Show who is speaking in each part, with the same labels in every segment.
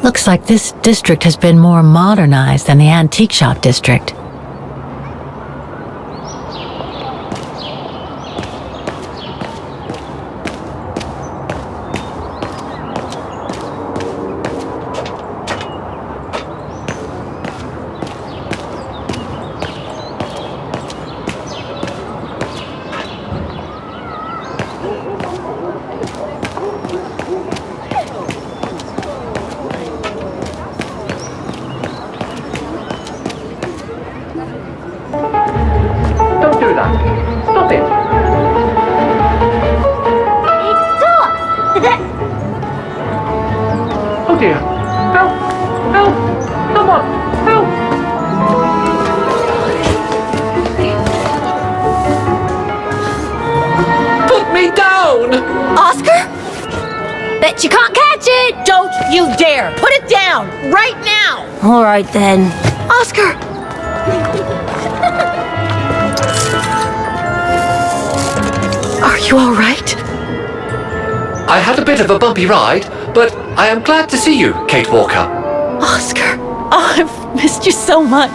Speaker 1: Looks like this district has been more modernized than the antique shop district.
Speaker 2: Stop it! Oh dear! Help! Help! Someone! Help! Put me down!
Speaker 3: Oscar? Bet you can't catch it!
Speaker 4: Don't you dare! Put it down! Right now!
Speaker 3: All right then. Oscar! Are you all right?
Speaker 2: I had a bit of a bumpy ride, but I am glad to see you, Kate Walker.
Speaker 4: Oscar! Oh, I've missed you so much.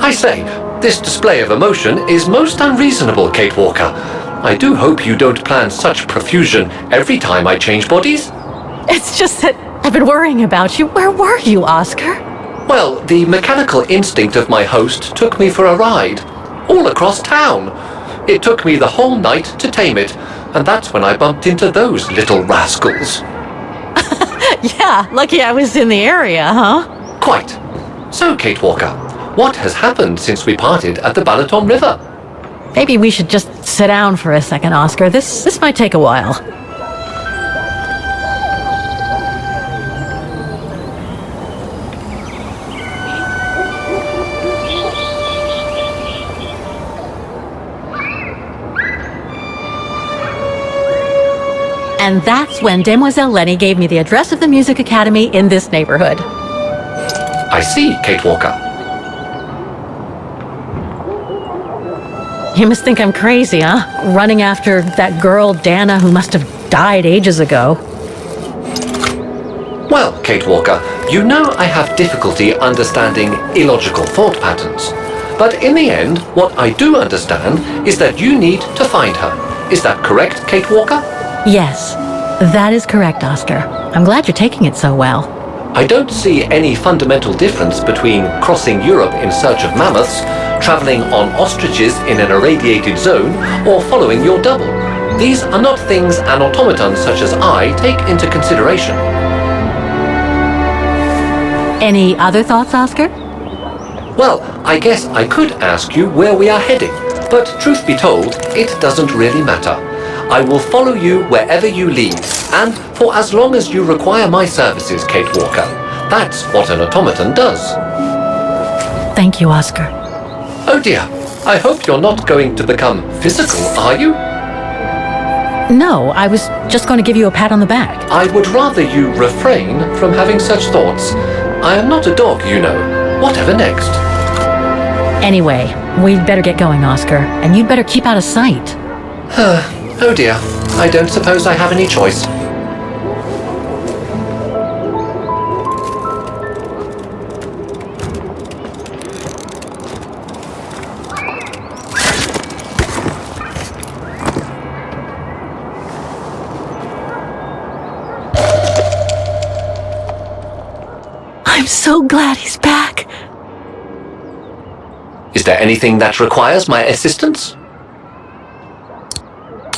Speaker 2: I say, this display of emotion is most unreasonable, Kate Walker. I do hope you don't plan such profusion every time I change bodies.
Speaker 4: It's just that I've been worrying about you. Where were you, Oscar?
Speaker 2: Well, the mechanical instinct of my host took me for a ride, all across town. It took me the whole night to tame it, and that's when I bumped into those little rascals.
Speaker 4: Yeah, lucky I was in the area, huh?
Speaker 2: Quite. So, Kate Walker, what has happened since we parted at the Balaton River?
Speaker 4: Maybe we should just sit down for a second, Oscar. This might take a while. And that's when Demoiselle Lenny gave me the address of the Music Academy in this neighborhood.
Speaker 2: I see, Kate Walker.
Speaker 4: You must think I'm crazy, huh? Running after that girl, Dana, who must have died ages ago.
Speaker 2: Well, Kate Walker, you know I have difficulty understanding illogical thought patterns. But in the end, what I do understand is that you need to find her. Is that correct, Kate Walker?
Speaker 4: Yes, that is correct, Oscar. I'm glad you're taking it so well.
Speaker 2: I don't see any fundamental difference between crossing Europe in search of mammoths, traveling on ostriches in an irradiated zone, or following your double. These are not things an automaton such as I take into consideration.
Speaker 4: Any other thoughts, Oscar?
Speaker 2: Well, I guess I could ask you where we are heading, but truth be told, it doesn't really matter. I will follow you wherever you lead, and for as long as you require my services, Kate Walker. That's what an automaton does.
Speaker 4: Thank you, Oscar.
Speaker 2: Oh dear, I hope you're not going to become physical, are you?
Speaker 4: No, I was just going to give you a pat on the back.
Speaker 2: I would rather you refrain from having such thoughts. I am not a dog, you know. Whatever next?
Speaker 4: Anyway, we'd better get going, Oscar, and you'd better keep out of sight.
Speaker 2: Oh dear, I don't suppose I have any choice.
Speaker 4: I'm so glad he's back.
Speaker 2: Is there anything that requires my assistance?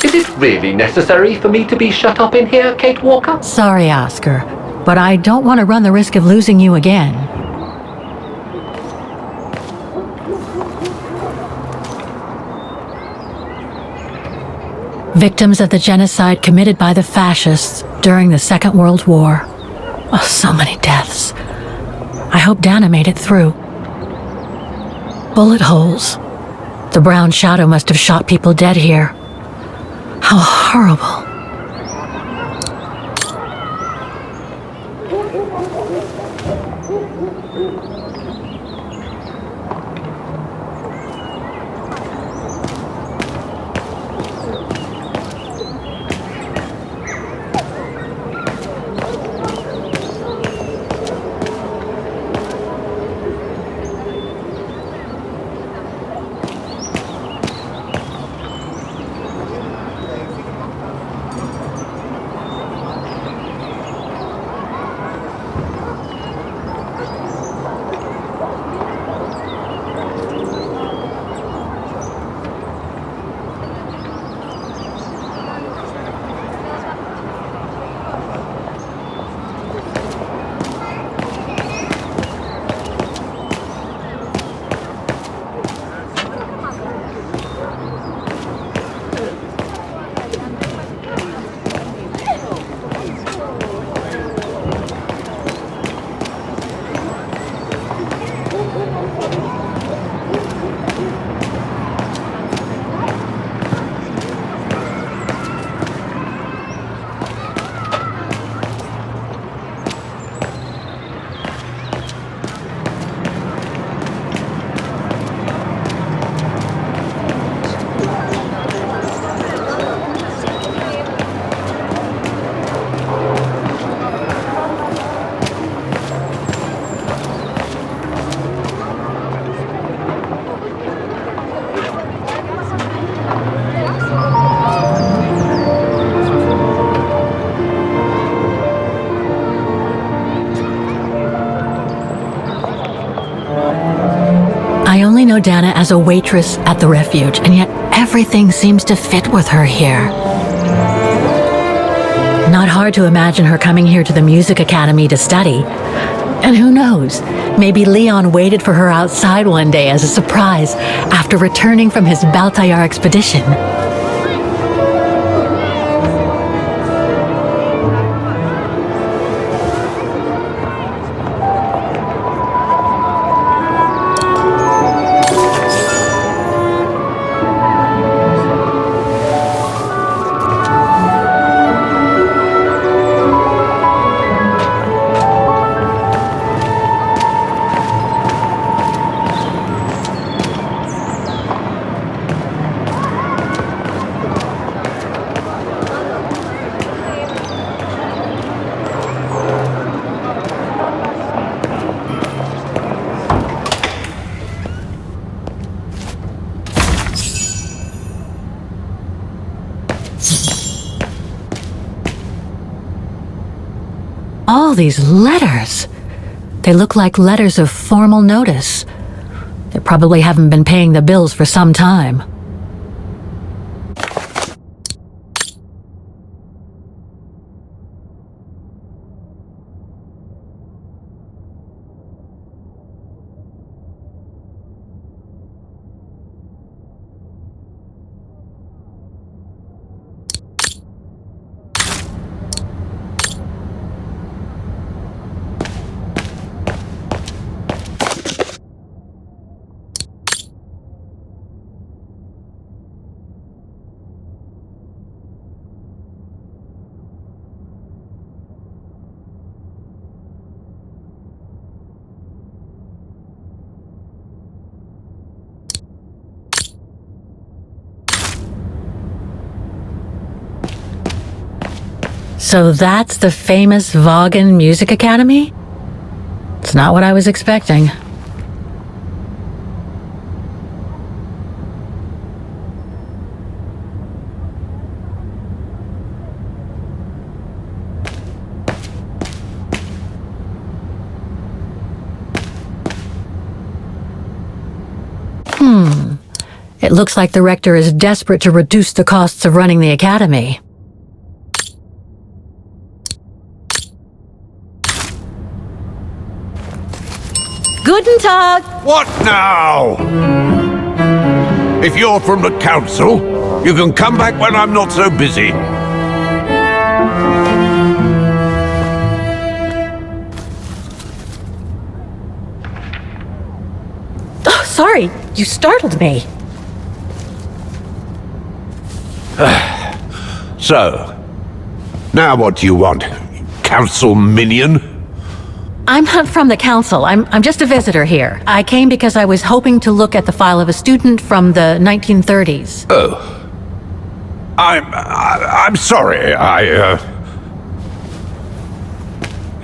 Speaker 2: Is it really necessary for me to be shut up in here, Kate Walker?
Speaker 4: Sorry, Oscar, but I don't want to run the risk of losing you again. Victims of the genocide committed by the fascists during the Second World War. Oh, so many deaths. I hope Dana made it through. Bullet holes. The brown shadow must have shot people dead here. How horrible. know Dana as a waitress at the refuge, and yet everything seems to fit with her here. Not hard to imagine her coming here to the music academy to study. And who knows, maybe Leon waited for her outside one day as a surprise after returning from his Baltayar expedition. All these letters. They look like letters of formal notice. They probably haven't been paying the bills for some time. So that's the famous Vaughan Music Academy? It's not what I was expecting. It looks like the rector is desperate to reduce the costs of running the academy.
Speaker 3: Guten Tag!
Speaker 5: What now? If you're from the council, you can come back when I'm not so busy.
Speaker 4: Oh, sorry, you startled me.
Speaker 5: So, now what do you want, council minion?
Speaker 4: I'm not from the council. I'm just a visitor here. I came because I was hoping to look at the file of a student from the 1930s.
Speaker 5: Oh. I'm sorry,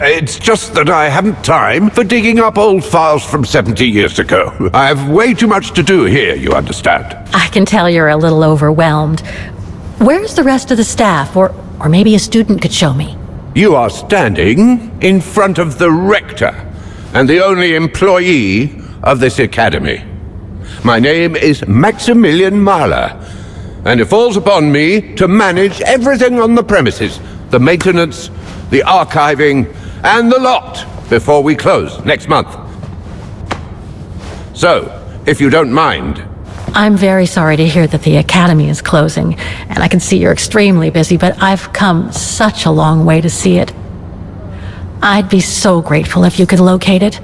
Speaker 5: It's just that I haven't time for digging up old files from 70 years ago. I have way too much to do here, you understand.
Speaker 4: I can tell you're a little overwhelmed. Where's the rest of the staff? Or maybe a student could show me.
Speaker 5: You are standing in front of the rector and the only employee of this academy. My name is Maximilian Mahler, and it falls upon me to manage everything on the premises, the maintenance, the archiving, and the lot before we close next month. So, if you don't mind.
Speaker 4: I'm very sorry to hear that the academy is closing, and I can see you're extremely busy, but I've come such a long way to see it. I'd be so grateful if you could locate it.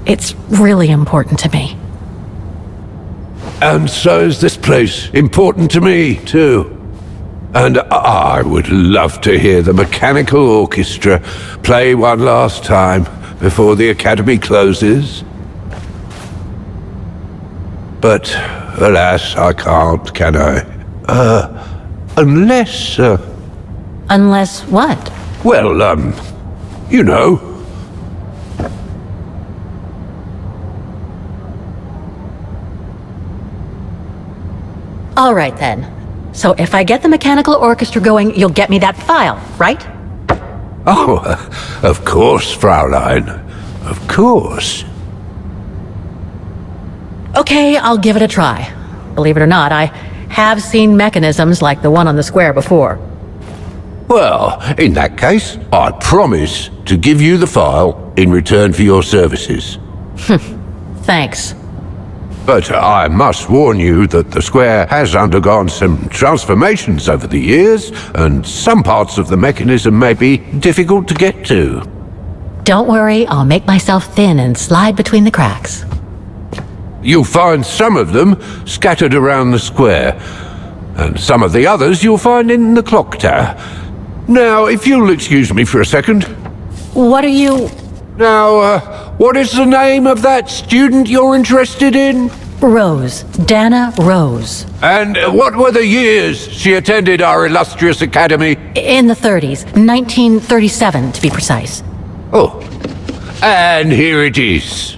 Speaker 4: It's really important to me.
Speaker 5: And so is this place important to me, too. And I would love to hear the mechanical orchestra play one last time before the academy closes. But, alas, I can't, can I? Unless,
Speaker 4: Unless what?
Speaker 5: well, you know.
Speaker 4: All right, then. So if I get the mechanical orchestra going, you'll get me that file, right?
Speaker 5: Oh, of course, Fraulein. Of course.
Speaker 4: Okay, I'll give it a try. Believe it or not, I have seen mechanisms like the one on the square before.
Speaker 5: Well, in that case, I promise to give you the file in return for your services.
Speaker 4: Thanks.
Speaker 5: But I must warn you that the square has undergone some transformations over the years, and some parts of the mechanism may be difficult to get to.
Speaker 4: Don't worry, I'll make myself thin and slide between the cracks.
Speaker 5: You'll find some of them scattered around the square, and some of the others you'll find in the clock tower. Now, if you'll excuse me for a second.
Speaker 4: What are you...
Speaker 5: Now, what is the name of that student you're interested in?
Speaker 4: Rose. Dana Rose.
Speaker 5: And what were the years she attended our illustrious academy?
Speaker 4: In the 30s. 1937, to be precise.
Speaker 5: Oh, and here it is.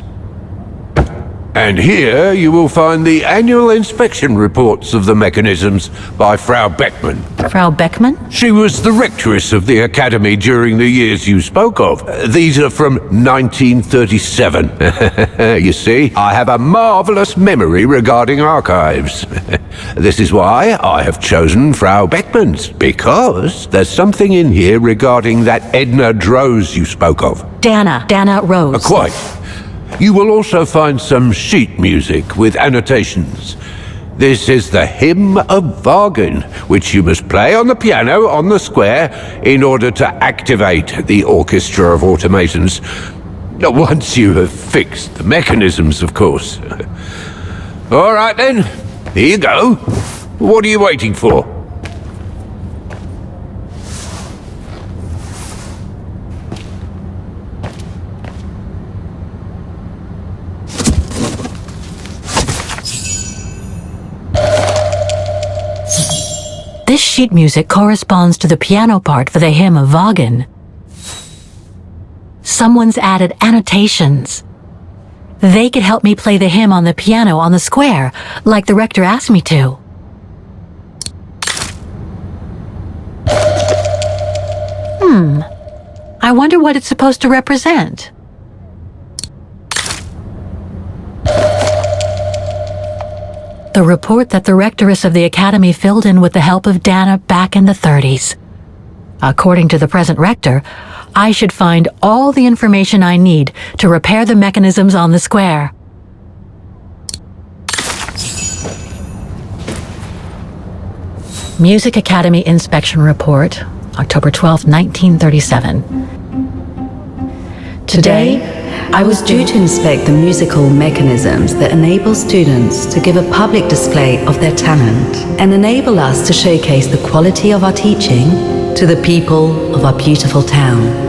Speaker 5: And here you will find the annual inspection reports of the mechanisms by Frau Beckmann.
Speaker 4: Frau Beckmann?
Speaker 5: She was the rectoress of the academy during the years you spoke of. These are from 1937. You see, I have a marvelous memory regarding archives. This is why I have chosen Frau Beckmann's, because there's something in here regarding that Edna Droz you spoke of.
Speaker 4: Dana Rose.
Speaker 5: Quite. You will also find some sheet music with annotations. This is the Hymn of Wagen, which you must play on the piano on the square in order to activate the Orchestra of Automatons. Once you have fixed the mechanisms, of course. All right then, here you go. What are you waiting for?
Speaker 4: This sheet music corresponds to the piano part for the Hymn of Wagen. Someone's added annotations. They could help me play the hymn on the piano on the square, like the rector asked me to. I wonder what it's supposed to represent. The report that the rectoress of the academy filled in with the help of Dana back in the 30s. According to the present rector, I should find all the information I need to repair the mechanisms on the square. Music Academy Inspection Report, October 12, 1937.
Speaker 6: Today, I was due to inspect the musical mechanisms that enable students to give a public display of their talent and enable us to showcase the quality of our teaching to the people of our beautiful town.